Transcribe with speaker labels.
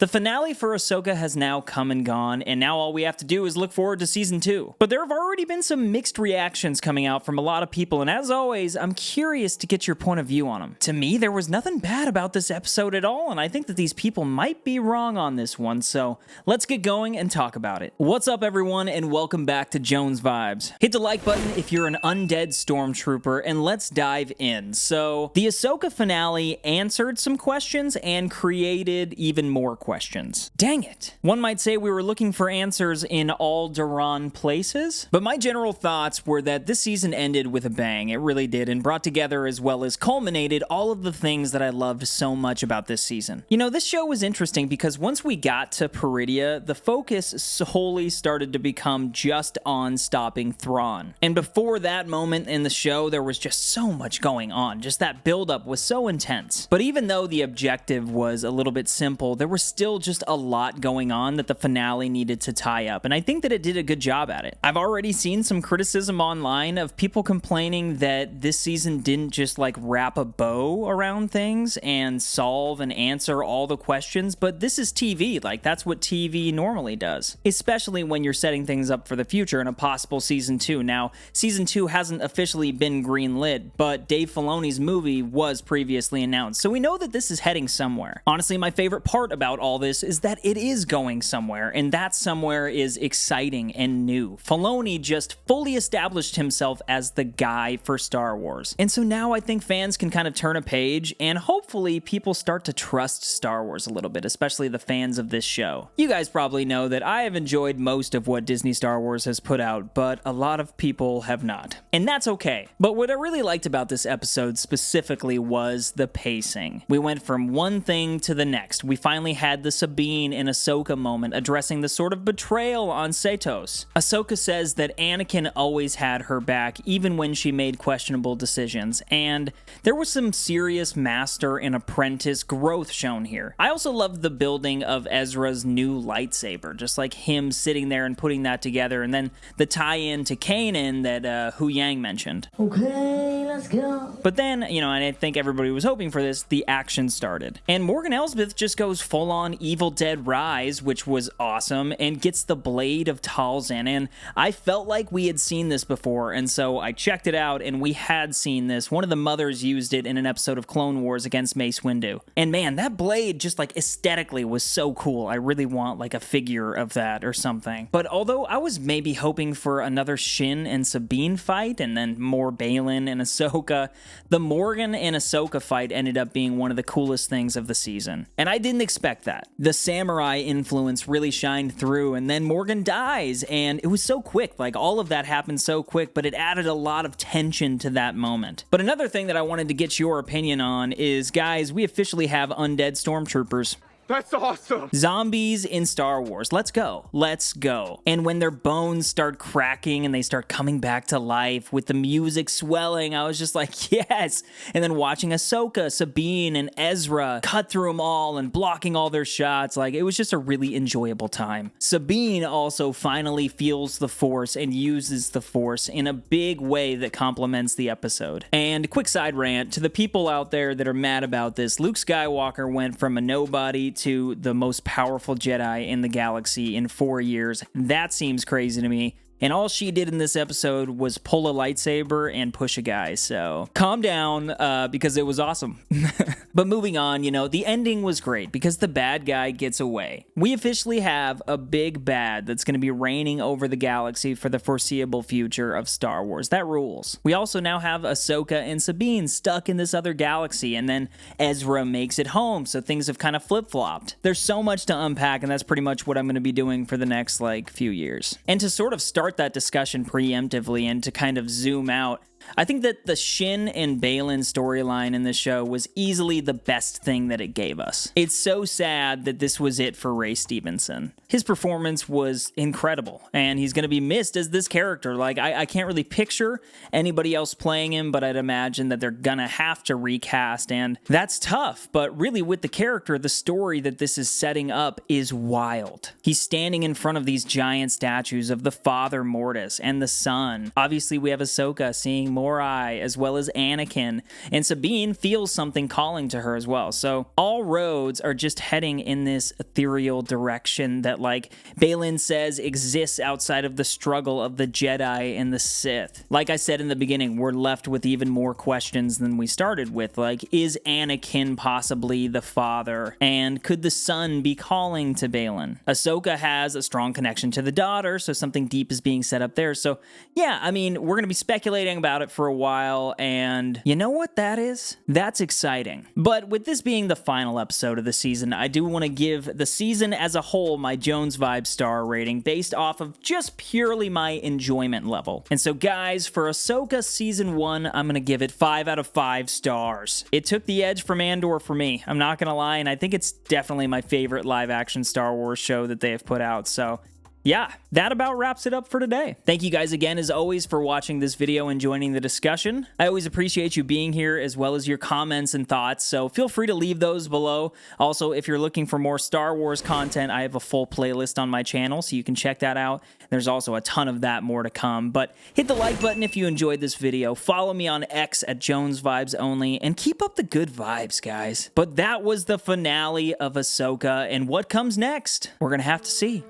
Speaker 1: The finale for Ahsoka has now come and gone, and now all we have to do is look forward to Season 2. But there have already been some mixed reactions coming out from a lot of people, and as always, I'm curious to get your point of view on them. To me, there was nothing bad about this episode at all, and I think that these people might be wrong on this one, so let's get going and talk about it. What's up, everyone, and welcome back to Jones Vibes. Hit the like button if you're an undead stormtrooper, and let's dive in. So, the Ahsoka finale answered some questions and created even more questions. Dang it. One might say we were looking for answers in Alderaan places, but my general thoughts were that this season ended with a bang. It really did, and brought together as well as culminated all of the things that I loved so much about this season. You know, this show was interesting because once we got to Peridia, the focus solely started to become just on stopping Thrawn. And before that moment in the show, there was just so much going on. Just that buildup was so intense. But even though the objective was a little bit simple, there was still just a lot going on that the finale needed to tie up, and I think that it did a good job at it. I've already seen some criticism online of people complaining that this season didn't just like wrap a bow around things and solve and answer all the questions, but this is TV, like that's what TV normally does, especially when you're setting things up for the future in a possible Season 2. Now, Season 2 hasn't officially been greenlit, but Dave Filoni's movie was previously announced, so we know that this is heading somewhere. Honestly, my favorite part about all this is that it is going somewhere, and that somewhere is exciting and new. Filoni just fully established himself as the guy for Star Wars. And so now I think fans can kind of turn a page, and hopefully people start to trust Star Wars a little bit, especially the fans of this show. You guys probably know that I have enjoyed most of what Disney Star Wars has put out, but a lot of people have not. And that's okay. But what I really liked about this episode specifically was the pacing. We went from one thing to the next. We finally had the Sabine and Ahsoka moment addressing the sort of betrayal on Setos. Ahsoka says that Anakin always had her back even when she made questionable decisions, and there was some serious master and apprentice growth shown here. I also loved the building of Ezra's new lightsaber, just like him sitting there and putting that together, and then the tie-in to Kanan that Hu Yang mentioned.
Speaker 2: Okay, let's go.
Speaker 1: But then, you know, and I think everybody was hoping for this, the action started. And Morgan Elsbeth just goes full-on Evil Dead Rise, which was awesome, and gets the blade of Talzin, and I felt like we had seen this before, and so I checked it out, and we had seen this. One of the mothers used it in an episode of Clone Wars against Mace Windu. And man, that blade just like aesthetically was so cool. I really want like a figure of that or something. But although I was maybe hoping for another Shin and Sabine fight, and then more Baylan and Ahsoka, the Morgan and Ahsoka fight ended up being one of the coolest things of the season. And I didn't expect that. The samurai influence really shined through, and then Morgan dies, and it was so quick. Like, all of that happened so quick, but it added a lot of tension to that moment. But another thing that I wanted to get your opinion on is, guys, we officially have undead stormtroopers.
Speaker 3: That's awesome!
Speaker 1: Zombies in Star Wars. Let's go. Let's go. And when their bones start cracking and they start coming back to life with the music swelling, I was just like, yes! And then watching Ahsoka, Sabine, and Ezra cut through them all and blocking all their shots, like, it was just a really enjoyable time. Sabine also finally feels the Force and uses the Force in a big way that complements the episode. And quick side rant, to the people out there that are mad about this, Luke Skywalker went from a nobody to the most powerful Jedi in the galaxy in 4 years. That seems crazy to me. And all she did in this episode was pull a lightsaber and push a guy, so calm down, because it was awesome. But moving on, you know, the ending was great because the bad guy gets away. We officially have a big bad that's going to be reigning over the galaxy for the foreseeable future of Star Wars. That rules. We also now have Ahsoka and Sabine stuck in this other galaxy, and then Ezra makes it home, so things have kind of flip-flopped. There's so much to unpack, and that's pretty much what I'm going to be doing for the next, like, few years. And to sort of start that discussion preemptively and to kind of zoom out, I think that the Shin and Baylan storyline in this show was easily the best thing that it gave us. It's so sad that this was it for Ray Stevenson. His performance was incredible, and he's going to be missed as this character. Like, I can't really picture anybody else playing him, but I'd imagine that they're going to have to recast, and that's tough. But really, with the character, the story that this is setting up is wild. He's standing in front of these giant statues of the father Mortis and the son. Obviously, we have Ahsoka seeing meeting Morai as well as Anakin, and Sabine feels something calling to her as well. So all roads are just heading in this ethereal direction that, like Baylan says, exists outside of the struggle of the Jedi and the Sith. Like I said in the beginning, we're left with even more questions than we started with. Like, is Anakin possibly the father? And could the son be calling to Baylan? Ahsoka has a strong connection to the daughter, so something deep is being set up there. So yeah, I mean, we're going to be speculating about it for a while, and you know what that is? That's exciting. But with this being the final episode of the season, I do want to give the season as a whole my Jones Vibe star rating based off of just purely my enjoyment level. And so guys, for Ahsoka Season 1, I'm going to give it 5 out of 5 stars. It took the edge from Andor for me, I'm not going to lie, and I think it's definitely my favorite live-action Star Wars show that they have put out, so yeah, that about wraps it up for today. Thank you guys again, as always, for watching this video and joining the discussion. I always appreciate you being here, as well as your comments and thoughts, so feel free to leave those below. Also, if you're looking for more Star Wars content, I have a full playlist on my channel, so you can check that out. There's also a ton of that more to come, but hit the like button if you enjoyed this video, follow me on X at Jones Vibes Only, and keep up the good vibes, guys. But that was the finale of Ahsoka, and what comes next? We're gonna have to see.